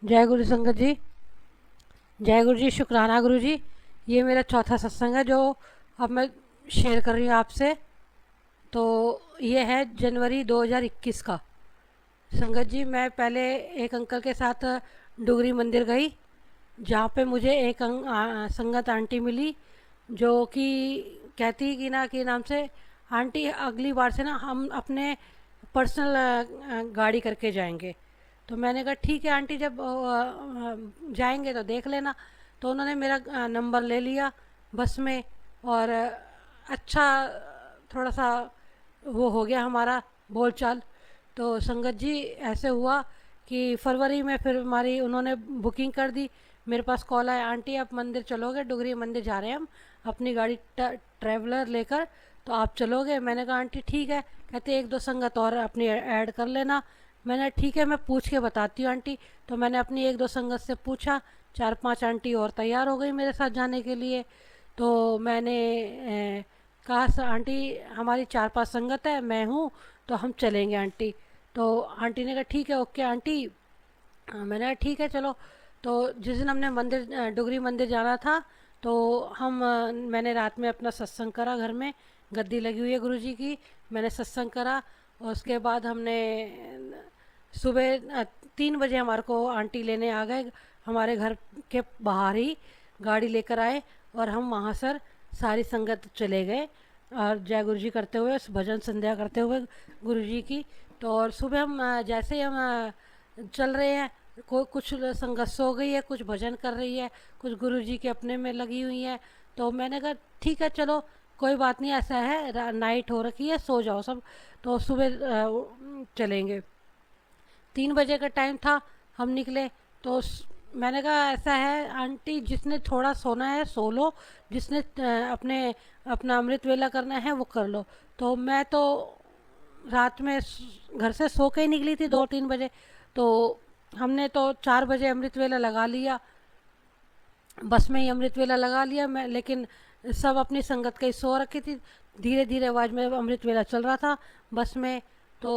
जय गुरु संगत जी। जय गुरु जी, शुक्राना गुरु जी। ये मेरा चौथा सत्संग है जो अब मैं शेयर कर रही हूँ आपसे। तो ये है जनवरी 2021 का। संगत जी, मैं पहले एक अंकल के साथ डुगरी मंदिर गई, जहाँ पे मुझे एक संगत आंटी मिली जो कि कहती कि ना कि नाम से, आंटी अगली बार से ना हम अपने पर्सनल गाड़ी करके जाएंगे। तो मैंने कहा ठीक है आंटी, जब जाएंगे तो देख लेना। तो उन्होंने मेरा नंबर ले लिया बस में, और अच्छा थोड़ा सा वो हो गया हमारा बोलचाल। तो संगत जी ऐसे हुआ कि फरवरी में फिर हमारी उन्होंने बुकिंग कर दी। मेरे पास कॉल आया, आंटी आप मंदिर चलोगे, डुगरी मंदिर जा रहे हैं हम अपनी गाड़ी ट्रैवलर लेकर, तो आप चलोगे? मैंने कहा आंटी ठीक है। कहते एक दो संगत और अपनी ऐड कर लेना। मैंने ठीक है, मैं पूछ के बताती हूँ आंटी। तो मैंने अपनी एक दो संगत से पूछा, चार पांच आंटी और तैयार हो गई मेरे साथ जाने के लिए। तो मैंने कहा आंटी हमारी चार पांच संगत है, मैं हूँ, तो हम चलेंगे आंटी। तो आंटी ने कहा ठीक है, ओके आंटी। मैंने कहा ठीक है चलो। तो जिस दिन हमने मंदिर डुगरी मंदिर जाना था, तो मैंने रात में अपना सत्संग करा घर में, गद्दी लगी हुई है गुरु जी की। मैंने सत्संग करा और उसके बाद हमने सुबह 3 बजे हमारे को आंटी लेने आ गए, हमारे घर के बाहर ही गाड़ी लेकर आए, और हम वहाँ सर सारी संगत चले गए और जय गुरु जी करते हुए, भजन संध्या करते हुए गुरु जी की। तो और सुबह हम जैसे ही हम चल रहे हैं, कुछ संगत सो गई है, कुछ भजन कर रही है, कुछ गुरु जी के अपने में लगी हुई है। तो मैंने कहा ठीक है चलो, कोई बात नहीं, ऐसा है नाइट हो रखी है, सो जाओ सब, तो सुबह चलेंगे। 3 बजे का टाइम था, हम निकले। तो मैंने कहा ऐसा है आंटी, जिसने थोड़ा सोना है सो लो, जिसने अपना अमृत वेला करना है वो कर लो। तो मैं तो रात में घर से सो के ही निकली थी 2-3 बजे। तो हमने तो 4 बजे अमृत वेला लगा लिया, बस में ही अमृत वेला लगा लिया मैं। लेकिन सब अपनी संगत का ही सो रखी थी, धीरे धीरे आवाज़ में अमृत वेला चल रहा था बस में। तो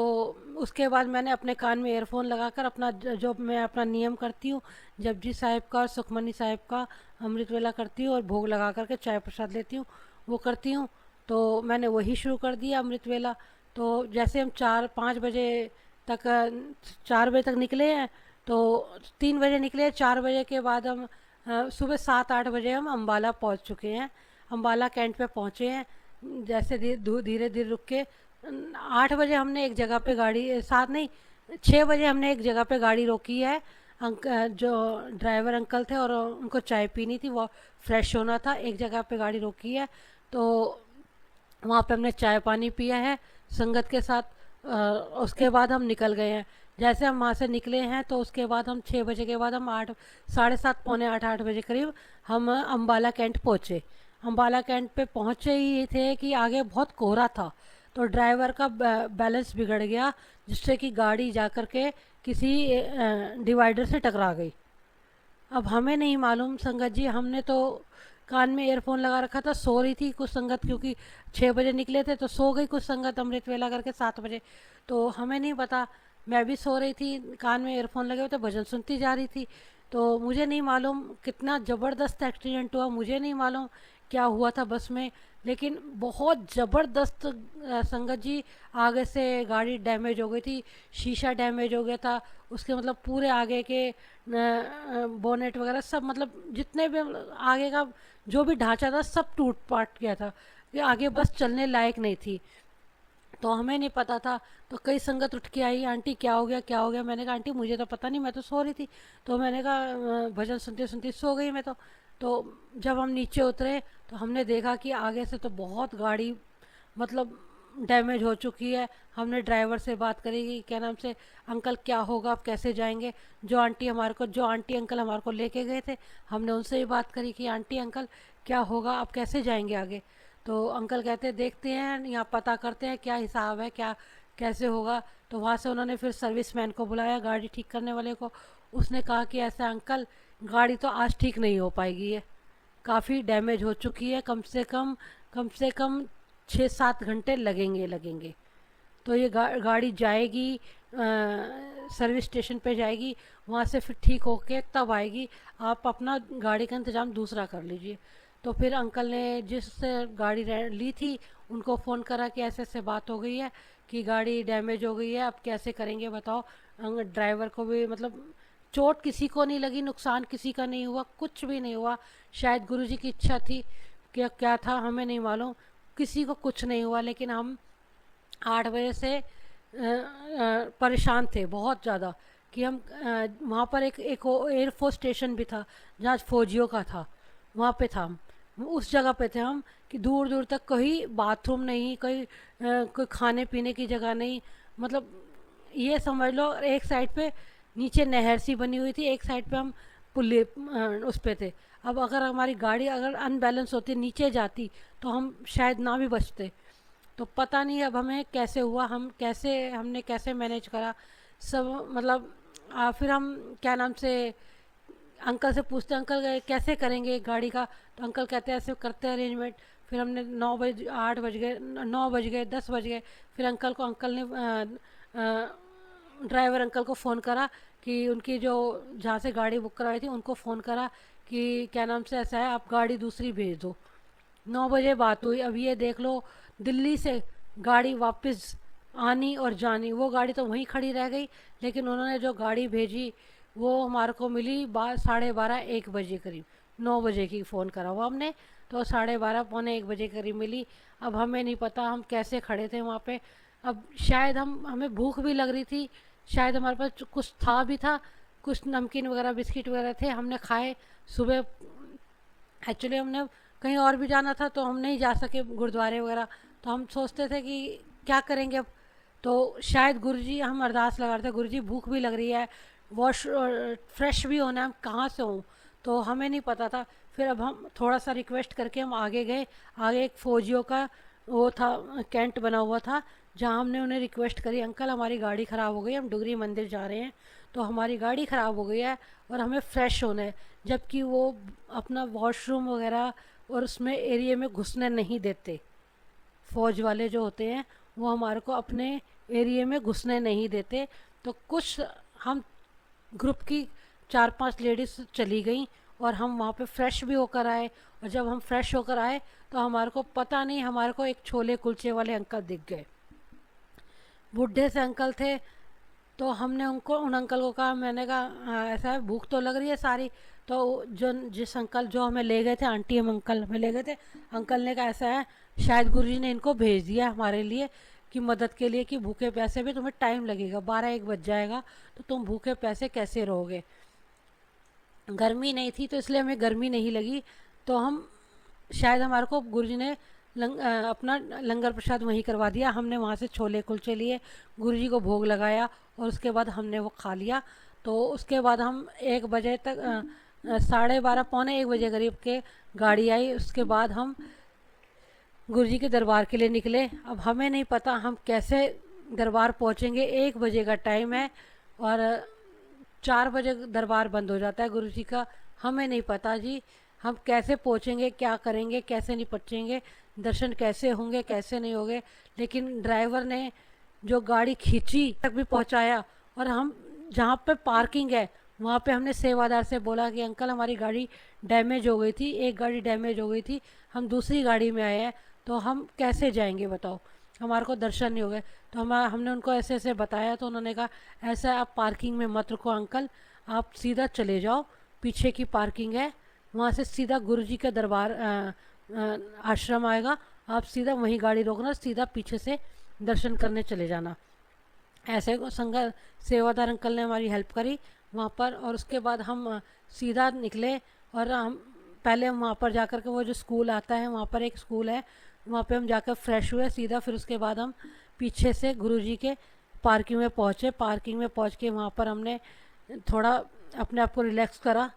उसके बाद मैंने अपने कान में ईयरफोन लगाकर अपना जो मैं अपना नियम करती हूँ, जपजी साहिब का और सुखमनी साहिब का अमृत वेला करती हूँ और भोग लगा करके चाय प्रसाद लेती हूँ, वो करती हूँ। तो मैंने वही शुरू कर दिया अमृत वेला। तो जैसे हम 4-5 बजे तक 4 बजे तक निकले हैं, तो 3 बजे निकले, 4 बजे के बाद हम सुबह 7-8 बजे हम अम्बाला पहुंच चुके हैं, अम्बाला कैंट पे पहुंचे हैं। जैसे धीरे धीरे रुक के 8 बजे हमने एक जगह पे गाड़ी, 7 नहीं 6 बजे हमने एक जगह पे गाड़ी रोकी है। जो ड्राइवर अंकल थे और उनको चाय पीनी थी, वो फ्रेश होना था, एक जगह पे गाड़ी रोकी है। तो वहाँ पे हमने चाय पानी पिया है संगत के साथ। उसके बाद हम निकल गए हैं। जैसे हम वहाँ से निकले हैं, तो उसके बाद हम 6 बजे के बाद हम 8, 7:30, पौने 8-8 बजे करीब हम अम्बाला कैंट पहुँचे। अम्बाला कैंट पे पहुँचे ही थे कि आगे बहुत कोहरा था, तो ड्राइवर का बैलेंस बिगड़ गया, जिससे कि गाड़ी जा कर के किसी डिवाइडर से टकरा गई। अब हमें नहीं मालूम संगत जी, हमने तो कान में ईयरफोन लगा रखा था, सो रही थी कुछ संगत, क्योंकि 6 बजे निकले थे तो सो गई कुछ संगत अमृत वेला करके 7 बजे। तो हमें नहीं पता, मैं भी सो रही थी, कान में ईयरफोन लगे हुए थे, भजन सुनती जा रही थी। तो मुझे नहीं मालूम कितना ज़बरदस्त एक्सीडेंट हुआ, मुझे नहीं मालूम क्या हुआ था बस में, लेकिन बहुत ज़बरदस्त संगत जी, आगे से गाड़ी डैमेज हो गई थी, शीशा डैमेज हो गया था उसके, मतलब पूरे आगे के बोनेट वगैरह सब, मतलब जितने भी आगे का जो भी ढांचा था सब टूट पाट गया था, कि आगे बस चलने लायक नहीं थी। तो हमें नहीं पता था। तो कई संगत उठ के आई, आंटी क्या हो गया क्या हो गया? मैंने कहा आंटी मुझे तो पता नहीं, मैं तो सो रही थी। तो मैंने कहा भजन सुनते सुनते सो गई मैं तो जब हम नीचे उतरे तो हमने देखा कि आगे से तो बहुत गाड़ी, मतलब डैमेज हो चुकी है। हमने ड्राइवर से बात करी कि क्या नाम से, अंकल क्या होगा, आप कैसे जाएंगे? जो आंटी अंकल हमारे को लेके गए थे, हमने उनसे ही बात करी कि आंटी अंकल क्या होगा, आप कैसे जाएंगे आगे? तो अंकल कहते देखते हैं, यहाँ पता करते हैं क्या हिसाब है, क्या कैसे होगा। तो वहाँ से उन्होंने फिर सर्विसमैन को बुलाया, गाड़ी ठीक करने वाले को। उसने कहा कि ऐसा अंकल, गाड़ी तो आज ठीक नहीं हो पाएगी, है काफ़ी डैमेज हो चुकी है, कम से कम 6-7 घंटे लगेंगे। तो ये गाड़ी जाएगी सर्विस स्टेशन पे जाएगी, वहाँ से फिर ठीक होके तब आएगी, आप अपना गाड़ी का इंतज़ाम दूसरा कर लीजिए। तो फिर अंकल ने जिस गाड़ी ली थी उनको फ़ोन करा कि ऐसे ऐसे बात हो गई है कि गाड़ी डैमेज हो गई है, अब कैसे करेंगे बताओ। ड्राइवर को भी मतलब चोट किसी को नहीं लगी, नुकसान किसी का नहीं हुआ, कुछ भी नहीं हुआ। शायद गुरुजी की इच्छा थी, क्या क्या था हमें नहीं मालूम, किसी को कुछ नहीं हुआ। लेकिन हम 8 बजे से परेशान थे बहुत ज़्यादा कि हम वहाँ पर एक एयरफोर्स स्टेशन भी था जहाँ फौजियों का था, वहाँ पे था हम, उस जगह पे थे हम कि दूर दूर तक कहीं बाथरूम नहीं, कहीं कोई खाने पीने की जगह नहीं। मतलब ये समझ लो एक साइड पे नीचे नहर सी बनी हुई थी, एक साइड पे हम पुल्ले उस पे थे। अब अगर हमारी गाड़ी अगर अनबैलेंस होती नीचे जाती तो हम शायद ना भी बचते। तो पता नहीं अब हमें कैसे हुआ, हमने कैसे मैनेज करा सब। मतलब फिर हम क्या नाम से अंकल से पूछते, अंकल कैसे करेंगे गाड़ी का। तो अंकल कहते हैं ऐसे करते हैं अरेंजमेंट। फिर हमने 9 बजे, 8 बज गए, 9 बज गए, 10 बज गए। फिर अंकल ने ड्राइवर अंकल को फ़ोन करा कि उनकी जो जहाँ से गाड़ी बुक करवाई थी उनको फ़ोन करा कि क्या नाम से ऐसा है, आप गाड़ी दूसरी भेज दो। 9 बजे बात हुई। अब ये देख लो दिल्ली से गाड़ी वापस आनी और जानी, वो गाड़ी तो वहीं खड़ी रह गई। लेकिन उन्होंने जो गाड़ी भेजी वो हमारे को मिली 12:30 1 बजे करीब। 9 बजे की फ़ोन करा हुआ हमने, तो 12:30 पौने 1 बजे करीब मिली। अब हमें नहीं पता हम कैसे खड़े थे वहाँ पे। अब शायद हमें भूख भी लग रही थी, शायद हमारे पास कुछ था भी था, कुछ नमकीन वगैरह बिस्किट वगैरह थे, हमने खाए। सुबह एक्चुअली हमने कहीं और भी जाना था तो हम नहीं जा सके गुरुद्वारे वगैरह। तो हम सोचते थे कि क्या करेंगे अब। तो शायद गुरुजी, हम अरदास लगा रहे थे, गुरुजी भूख भी लग रही है, वॉश फ्रेश भी होना है, हम कहाँ से हों। तो हमें नहीं पता था। फिर अब हम थोड़ा सा रिक्वेस्ट करके हम आगे गए। आगे एक फ़ौजियों का वो था, कैंट बना हुआ था, जहाँ हमने उन्हें रिक्वेस्ट करी, अंकल हमारी गाड़ी ख़राब हो गई, हम डुगरी मंदिर जा रहे हैं, तो हमारी गाड़ी ख़राब हो गई है और हमें फ्रेश होना है। जबकि वो अपना वॉशरूम वगैरह और उसमें एरिया में घुसने नहीं देते। फ़ौज वाले जो होते हैं वो हमारे को अपने एरिया में घुसने नहीं देते। तो कुछ हम ग्रुप की 4-5 लेडीज़ चली गई और हम वहाँ पे फ्रेश भी होकर आए। और जब हम फ्रेश होकर आए तो हमारे को पता नहीं, हमारे को एक छोले कुलचे वाले अंकल दिख गए, बूढ़े से अंकल थे। तो हमने उन अंकल को कहा, मैंने कहा ऐसा है भूख तो लग रही है सारी। तो जिस अंकल जो हमें ले गए थे, आंटी हम अंकल हमें ले गए थे, अंकल ने कहा ऐसा है शायद गुरुजी ने इनको भेज दिया है हमारे लिए कि मदद के लिए, कि भूखे प्यासे भी तुम्हें टाइम लगेगा, 12-1 बज जाएगा तो तुम भूखे प्यासे कैसे रहोगे। गर्मी नहीं थी तो इसलिए हमें गर्मी नहीं लगी। तो हम शायद हमारे को गुरुजी ने अपना लंगर प्रसाद वहीं करवा दिया। हमने वहाँ से छोले कुलचे लिए, गुरुजी को भोग लगाया और उसके बाद हमने वो खा लिया। तो उसके बाद हम 1 बजे तक 12:30 पौने 1 बजे करीब के गाड़ी आई। उसके बाद हम गुरुजी के दरबार के लिए निकले। अब हमें नहीं पता हम कैसे दरबार पहुँचेंगे, 1 बजे का टाइम है और 4 बजे दरबार बंद हो जाता है गुरुजी का। हमें नहीं पता जी हम कैसे पहुँचेंगे, क्या करेंगे, कैसे निपटेंगे, दर्शन कैसे होंगे, कैसे नहीं होंगे। लेकिन ड्राइवर ने जो गाड़ी खींची तक भी पहुँचाया। और हम जहाँ पे पार्किंग है वहाँ पे हमने सेवादार से बोला कि अंकल हमारी गाड़ी डैमेज हो गई थी, एक गाड़ी डैमेज हो गई थी, हम दूसरी गाड़ी में आए हैं, तो हम कैसे जाएंगे बताओ, हमारे को दर्शन नहीं हो गए। तो हमने उनको ऐसे ऐसे बताया। तो उन्होंने कहा ऐसा आप पार्किंग में मत रुको अंकल, आप सीधा चले जाओ, पीछे की पार्किंग है, वहाँ से सीधा गुरुजी का दरबार आश्रम आएगा, आप सीधा वहीं गाड़ी रोकना, सीधा पीछे से दर्शन करने चले जाना। ऐसे संगत सेवादार अंकल ने हमारी हेल्प करी वहाँ पर। और उसके बाद हम सीधा निकले और हम पहले वहाँ पर जाकर के, वो जो स्कूल आता है वहाँ पर एक स्कूल है, वहाँ पे हम जाकर फ्रेश हुए सीधा। फिर उसके बाद हम पीछे से गुरुजी के पार्किंग में पहुँचे। पार्किंग में पहुँच के वहाँ पर हमने थोड़ा अपने आप को रिलैक्स करा,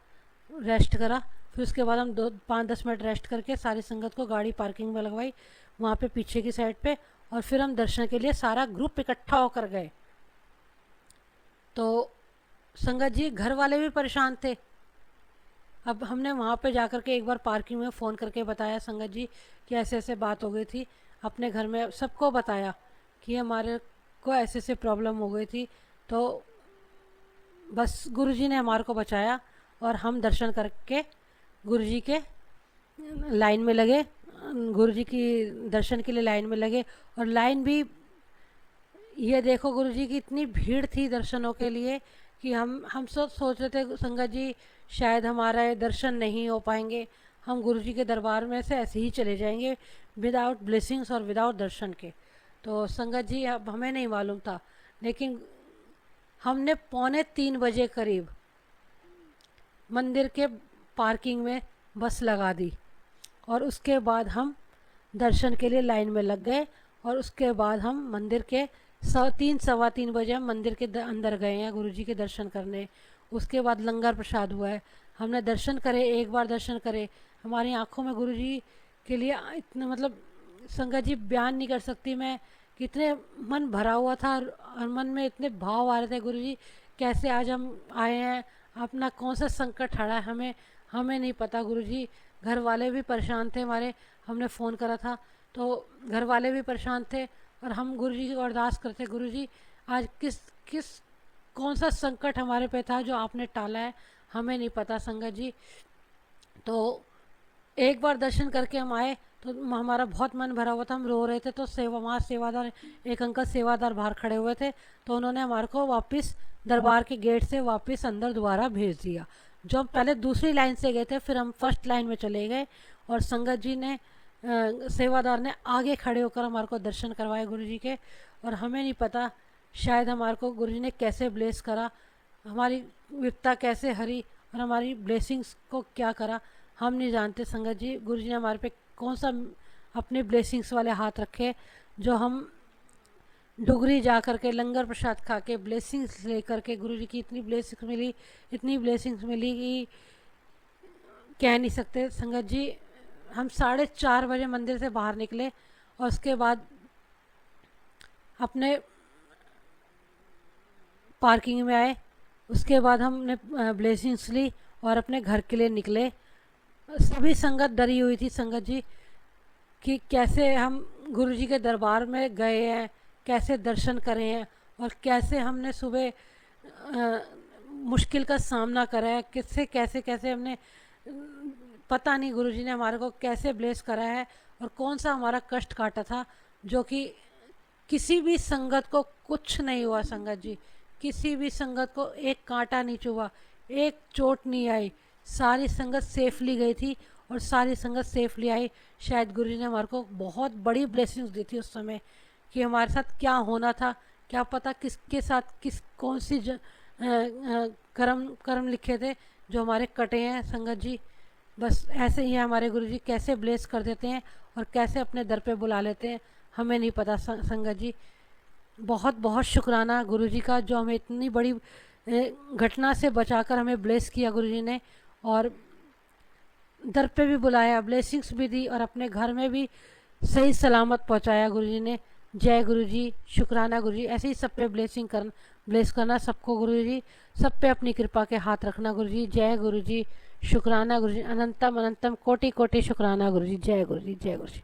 रेस्ट करा। फिर उसके बाद हम 5-10 मिनट रेस्ट करके सारी संगत को गाड़ी पार्किंग में लगवाई वहाँ पे पीछे की साइड पे। और फिर हम दर्शन के लिए सारा ग्रुप इकट्ठा होकर गए। तो संगत जी घर वाले भी परेशान थे। अब हमने वहाँ पे जाकर के एक बार पार्किंग में फ़ोन करके बताया संगत जी कि ऐसे ऐसे बात हो गई थी, अपने घर में सबको बताया कि हमारे को ऐसे ऐसे प्रॉब्लम हो गई थी। तो बस गुरु जी ने हमारे को बचाया और हम दर्शन करके गुरु जी के लाइन में लगे, गुरु जी की दर्शन के लिए लाइन में लगे। और लाइन भी ये देखो गुरु जी की इतनी भीड़ थी दर्शनों के लिए कि हम सब सोच रहे थे संगत जी शायद हमारा दर्शन नहीं हो पाएंगे, हम गुरु जी के दरबार में से ऐसे ही चले जाएंगे विदाउट ब्लेसिंग्स और विदाउट दर्शन के। तो संगत जी अब हमें नहीं मालूम था, लेकिन हमने 2:45 करीब मंदिर के पार्किंग में बस लगा दी और उसके बाद हम दर्शन के लिए लाइन में लग गए। और उसके बाद हम मंदिर के 3-3:15 बजे हम मंदिर के अंदर गए हैं गुरु जी के दर्शन करने। उसके बाद लंगर प्रसाद हुआ है, हमने दर्शन करे, एक बार दर्शन करे। हमारी आंखों में गुरु जी के लिए इतना मतलब संगत जी बयान नहीं कर सकती मैं, कितने मन भरा हुआ था और मन में इतने भाव आ रहे थे गुरु जी कैसे आज हम आए हैं, अपना कौन सा संकट हरा है हमें नहीं पता गुरु जी। घर वाले भी परेशान थे हमारे, हमने फ़ोन करा था तो घर वाले भी परेशान थे और हम गुरु जी की अरदास करते, गुरु जी आज किस कौन सा संकट हमारे पे था जो आपने टाला है, हमें नहीं पता संगत जी। तो एक बार दर्शन करके हम आए तो हमारा बहुत मन भरा हुआ था, हम रो रहे थे। तो वहाँ सेवादार, एक अंकल सेवादार बाहर खड़े हुए थे, तो उन्होंने हमारे को वापस दरबार के गेट से वापस अंदर दोबारा भेज दिया। जो हम पहले दूसरी लाइन से गए थे फिर हम फर्स्ट लाइन में चले गए और संगत जी ने सेवादार ने आगे खड़े होकर हमारे को दर्शन करवाए गुरु जी के। और हमें नहीं पता शायद हमारे को गुरु जी ने कैसे ब्लेस करा, हमारी विपता कैसे हरी और हमारी ब्लेसिंग्स को क्या करा हम नहीं जानते संगत जी। गुरु जी ने हमारे पे कौन सा अपने ब्लेसिंग्स वाले हाथ रखे जो हम डुगरी जा कर के लंगर प्रसाद खा के ब्लेसिंग्स ले करके गुरु जी की इतनी ब्लेसिंग्स मिली कि कह नहीं सकते संगत जी। हम 4:30 बजे मंदिर से बाहर निकले और उसके बाद अपने पार्किंग में आए, उसके बाद हमने ब्लेसिंग्स ली और अपने घर के लिए निकले। सभी संगत डरी हुई थी संगत जी कि कैसे हम गुरु जी के दरबार में गए हैं, कैसे दर्शन करे हैं और कैसे हमने सुबह मुश्किल का सामना करा है, किससे कैसे कैसे हमने पता नहीं गुरु जी ने हमारे को कैसे ब्लेस करा है और कौन सा हमारा कष्ट काटा था जो कि किसी भी संगत को कुछ नहीं हुआ संगत जी, किसी भी संगत को एक कांटा नहीं चुभा, एक चोट नहीं आई, सारी संगत सेफली गई थी और सारी संगत सेफली आई। शायद गुरु जी ने हमारे को बहुत बड़ी ब्लेसिंग्स दी थी उस समय कि हमारे साथ क्या होना था क्या पता, किसके साथ कौन सी कर्म लिखे थे जो हमारे कटे हैं संगत जी। बस ऐसे ही हमारे गुरु जी कैसे ब्लेस कर देते हैं और कैसे अपने दर पे बुला लेते हैं हमें नहीं पता संगत जी। बहुत बहुत शुक्राना गुरु जी का जो हमें इतनी बड़ी घटना से बचाकर हमें ब्लेस किया गुरु जी ने और दर पे भी बुलाया, ब्लेसिंग्स भी दी और अपने घर में भी सही सलामत पहुंचाया गुरु जी ने। जय गुरु जी, शुक्राना गुरु जी। ऐसे ही सब पे ब्लेस करना सबको गुरु जी, सब पे अपनी कृपा के हाथ रखना गुरु जी। जय गुरु जी, शुक्राना गुरु जी, अनंतम अनंतम कोटि कोटि शुक्राना गुरु जी। जय गुरु जी, जय गुरु जी।